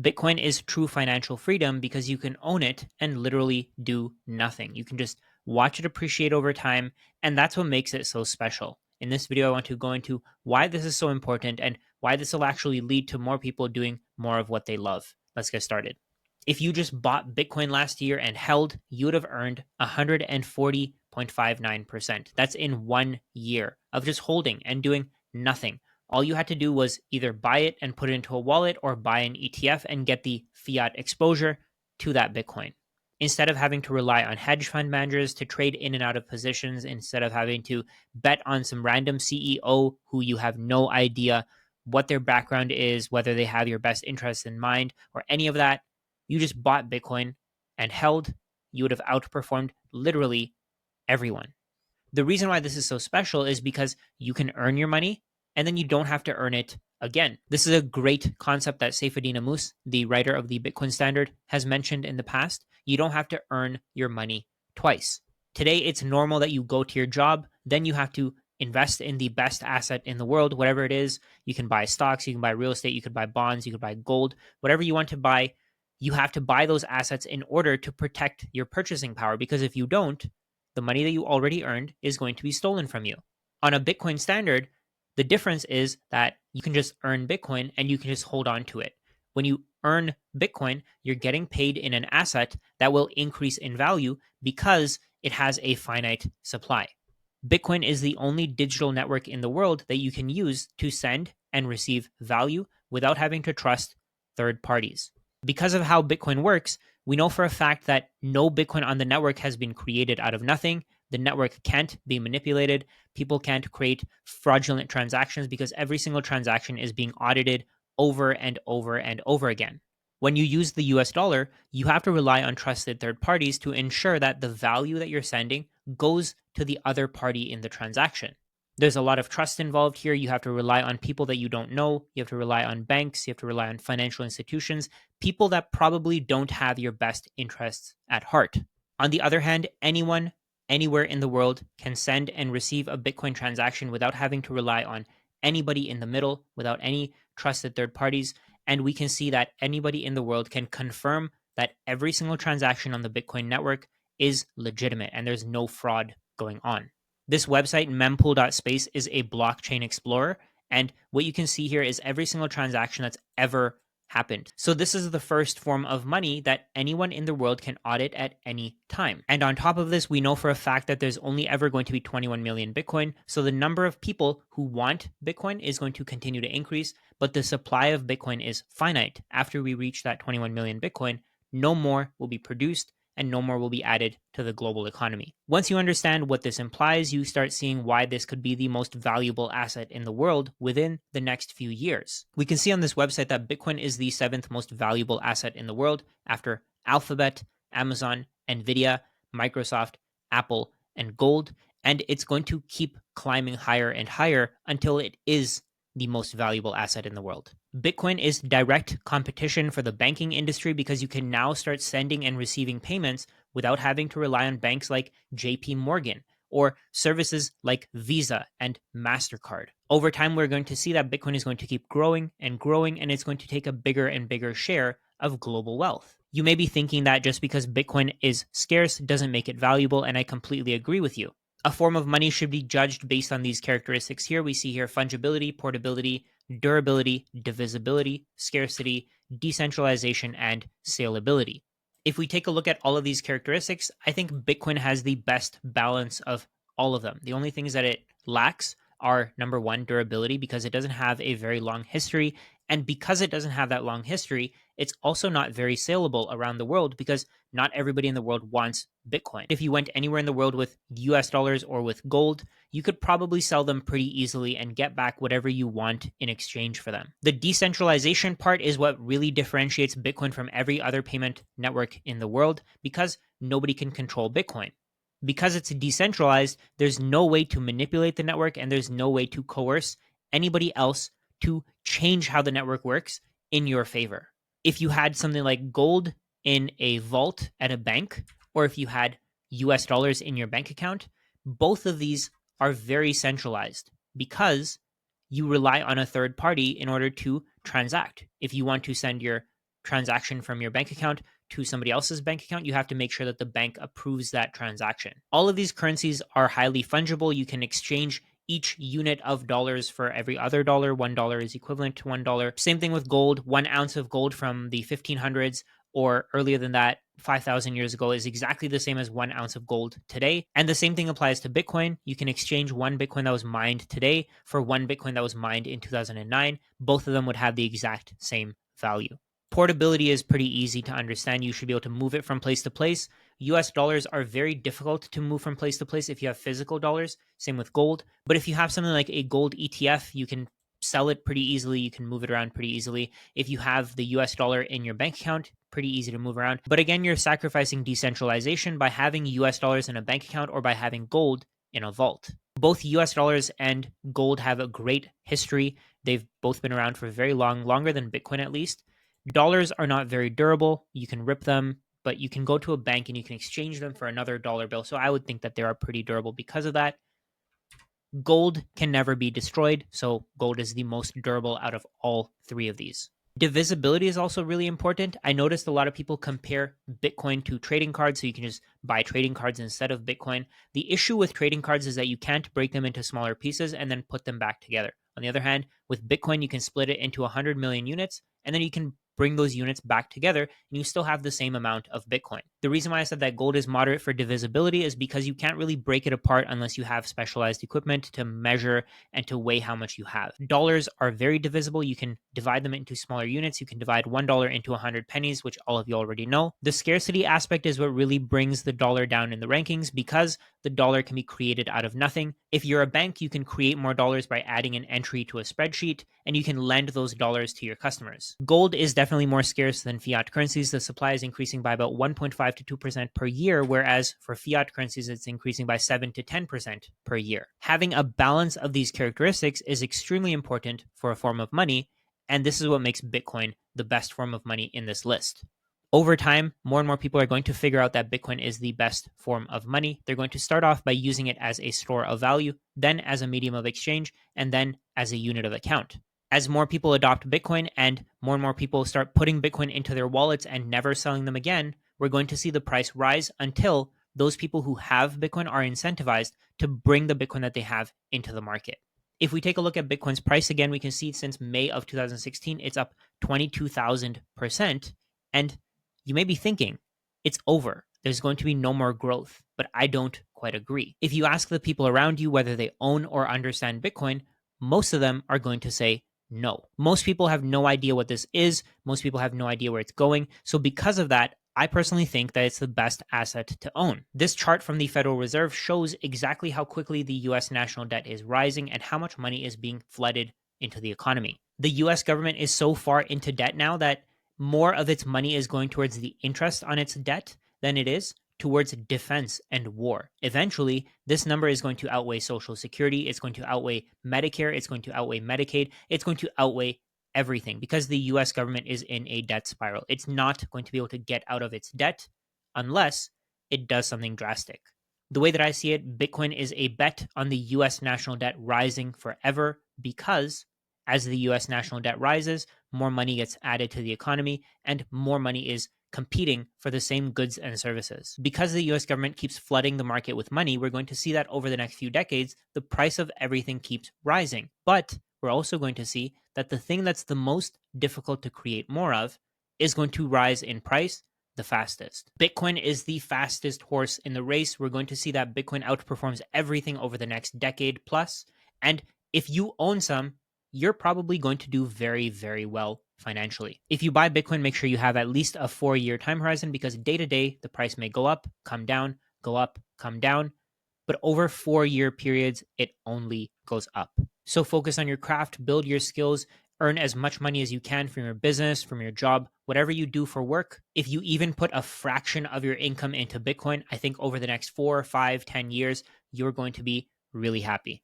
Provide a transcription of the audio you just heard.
Bitcoin is true financial freedom because you can own it and literally do nothing. You can just watch it appreciate over time, and that's what makes it so special. In this video, I want to go into why this is so important and why this will actually lead to more people doing more of what they love. Let's get started. If you just bought Bitcoin last year and held, you would have earned 140.59%. That's in 1 year of just holding and doing nothing. All you had to do was either buy it and put it into a wallet or buy an ETF and get the fiat exposure to that Bitcoin. Instead of having to rely on hedge fund managers to trade in and out of positions, instead of having to bet on some random CEO who you have no idea what their background is, whether they have your best interests in mind or any of that, you just bought Bitcoin and held, you would have outperformed literally everyone. The reason why this is so special is because you can earn your money and then you don't have to earn it again. This is a great concept that Saifedean Ammous, the writer of the Bitcoin Standard, has mentioned in the past. You don't have to earn your money twice. Today, it's normal that you go to your job, then you have to invest in the best asset in the world, whatever it is. You can buy stocks, you can buy real estate, you could buy bonds, you could buy gold, whatever you want to buy. You have to buy those assets in order to protect your purchasing power, because if you don't, the money that you already earned is going to be stolen from you. On a Bitcoin Standard, the difference is that you can just earn Bitcoin and you can just hold on to it. When you earn Bitcoin, you're getting paid in an asset that will increase in value because it has a finite supply. Bitcoin is the only digital network in the world that you can use to send and receive value without having to trust third parties. Because of how Bitcoin works, we know for a fact that no Bitcoin on the network has been created out of nothing. The network can't be manipulated. People can't create fraudulent transactions because every single transaction is being audited over and over and over again. When you use the US dollar, you have to rely on trusted third parties to ensure that the value that you're sending goes to the other party in the transaction. There's a lot of trust involved here. You have to rely on people that you don't know. You have to rely on banks. You have to rely on financial institutions, people that probably don't have your best interests at heart. On the other hand, anyone, anywhere in the world can send and receive a Bitcoin transaction without having to rely on anybody in the middle, without any trusted third parties. And we can see that anybody in the world can confirm that every single transaction on the Bitcoin network is legitimate and there's no fraud going on. This website, mempool.space, is a blockchain explorer. And what you can see here is every single transaction that's ever happened. So this is the first form of money that anyone in the world can audit at any time. And on top of this, we know for a fact that there's only ever going to be 21 million Bitcoin. So the number of people who want Bitcoin is going to continue to increase, but the supply of Bitcoin is finite. After we reach that 21 million Bitcoin, no more will be produced and no more will be added to the global economy. Once you understand what this implies, you start seeing why this could be the most valuable asset in the world within the next few years. We can see on this website that Bitcoin is the 7th most valuable asset in the world after Alphabet, Amazon, Nvidia, Microsoft, Apple, and gold, and it's going to keep climbing higher and higher until it is the most valuable asset in the world. Bitcoin is direct competition for the banking industry because you can now start sending and receiving payments without having to rely on banks like JP Morgan or services like Visa and MasterCard. Over time, we're going to see that Bitcoin is going to keep growing, and it's going to take a bigger and bigger share of global wealth. You may be thinking that just because Bitcoin is scarce doesn't make it valuable, and I completely agree with you. A form of money should be judged based on these characteristics here. We see here fungibility, portability, durability, divisibility, scarcity, decentralization, and saleability. If we take a look at all of these characteristics, I think Bitcoin has the best balance of all of them. The only things that it lacks are, number one, durability, because it doesn't have a very long history. And because it doesn't have that long history, it's also not very saleable around the world because not everybody in the world wants Bitcoin. If you went anywhere in the world with US dollars or with gold, you could probably sell them pretty easily and get back whatever you want in exchange for them. The decentralization part is what really differentiates Bitcoin from every other payment network in the world because nobody can control Bitcoin. Because it's decentralized, there's no way to manipulate the network and there's no way to coerce anybody else to change how the network works in your favor. If you had something like gold in a vault at a bank, or if you had US dollars in your bank account, both of these are very centralized because you rely on a third party in order to transact. If you want to send your transaction from your bank account to somebody else's bank account, you have to make sure that the bank approves that transaction. All of these currencies are highly fungible. You can exchange each unit of dollars for every other dollar. $1 is equivalent to $1. Same thing with gold. 1 ounce of gold from the 1500s or earlier than that, 5,000 years ago, is exactly the same as 1 ounce of gold today. And the same thing applies to Bitcoin. You can exchange one Bitcoin that was mined today for one Bitcoin that was mined in 2009. Both of them would have the exact same value. Portability is pretty easy to understand. You should be able to move it from place to place. US dollars are very difficult to move from place to place if you have physical dollars. Same with gold. But if you have something like a gold ETF, you can sell it pretty easily. You can move it around pretty easily. If you have the US dollar in your bank account, pretty easy to move around. But again, you're sacrificing decentralization by having US dollars in a bank account or by having gold in a vault. Both US dollars and gold have a great history. They've both been around for very long, longer than Bitcoin at least. Dollars are not very durable. You can rip them, but you can go to a bank and you can exchange them for another dollar bill. So I would think that they are pretty durable because of that. Gold can never be destroyed, so gold is the most durable out of all three of these. Divisibility is also really important. I noticed a lot of people compare Bitcoin to trading cards, so you can just buy trading cards instead of Bitcoin. The issue with trading cards is that you can't break them into smaller pieces and then put them back together. On the other hand, with Bitcoin, you can split it into 100 million units, and then you can bring those units back together and you still have the same amount of Bitcoin. The reason why I said that gold is moderate for divisibility is because you can't really break it apart unless you have specialized equipment to measure and to weigh how much you have. Dollars are very divisible. You can divide them into smaller units. You can divide $1 into 100 pennies, which all of you already know. The scarcity aspect is what really brings the dollar down in the rankings because the dollar can be created out of nothing. If you're a bank, you can create more dollars by adding an entry to a spreadsheet, and you can lend those dollars to your customers. Gold is definitely more scarce than fiat currencies. The supply is increasing by about 1.5 to 2% per year, whereas for fiat currencies, it's increasing by 7 to 10% per year. Having a balance of these characteristics is extremely important for a form of money, and this is what makes Bitcoin the best form of money in this list. Over time, more and more people are going to figure out that Bitcoin is the best form of money. They're going to start off by using it as a store of value, then as a medium of exchange, and then as a unit of account. As more people adopt Bitcoin and more people start putting Bitcoin into their wallets and never selling them again, we're going to see the price rise until those people who have Bitcoin are incentivized to bring the Bitcoin that they have into the market. If we take a look at Bitcoin's price again, we can see since May of 2016, it's up 22,000%. And you may be thinking, it's over. There's going to be no more growth, but I don't quite agree. If you ask the people around you whether they own or understand Bitcoin, most of them are going to say no. Most people have no idea what this is. Most people have no idea where it's going. So because of that, I personally think that it's the best asset to own. This chart from the Federal Reserve shows exactly how quickly the US national debt is rising and how much money is being flooded into the economy. The US government is so far into debt now that more of its money is going towards the interest on its debt than it is towards defense and war. Eventually, this number is going to outweigh Social Security, it's going to outweigh Medicare, it's going to outweigh Medicaid, it's going to outweigh everything because the US government is in a debt spiral. It's not going to be able to get out of its debt unless it does something drastic. The way that I see it, Bitcoin is a bet on the US national debt rising forever because as the US national debt rises, more money gets added to the economy and more money is competing for the same goods and services. Because the US government keeps flooding the market with money, we're going to see that over the next few decades, the price of everything keeps rising. But we're also going to see that the thing that's the most difficult to create more of is going to rise in price the fastest. Bitcoin is the fastest horse in the race. We're going to see that Bitcoin outperforms everything over the next decade plus. And if you own some, you're probably going to do very, very well financially. If you buy Bitcoin, make sure you have at least a 4-year time horizon because day to day, the price may go up, come down, go up, come down. But over 4-year periods, it only goes up. So focus on your craft, build your skills, earn as much money as you can from your business, from your job, whatever you do for work. If you even put a fraction of your income into Bitcoin, I think over the next 4, 5, 10 years, you're going to be really happy.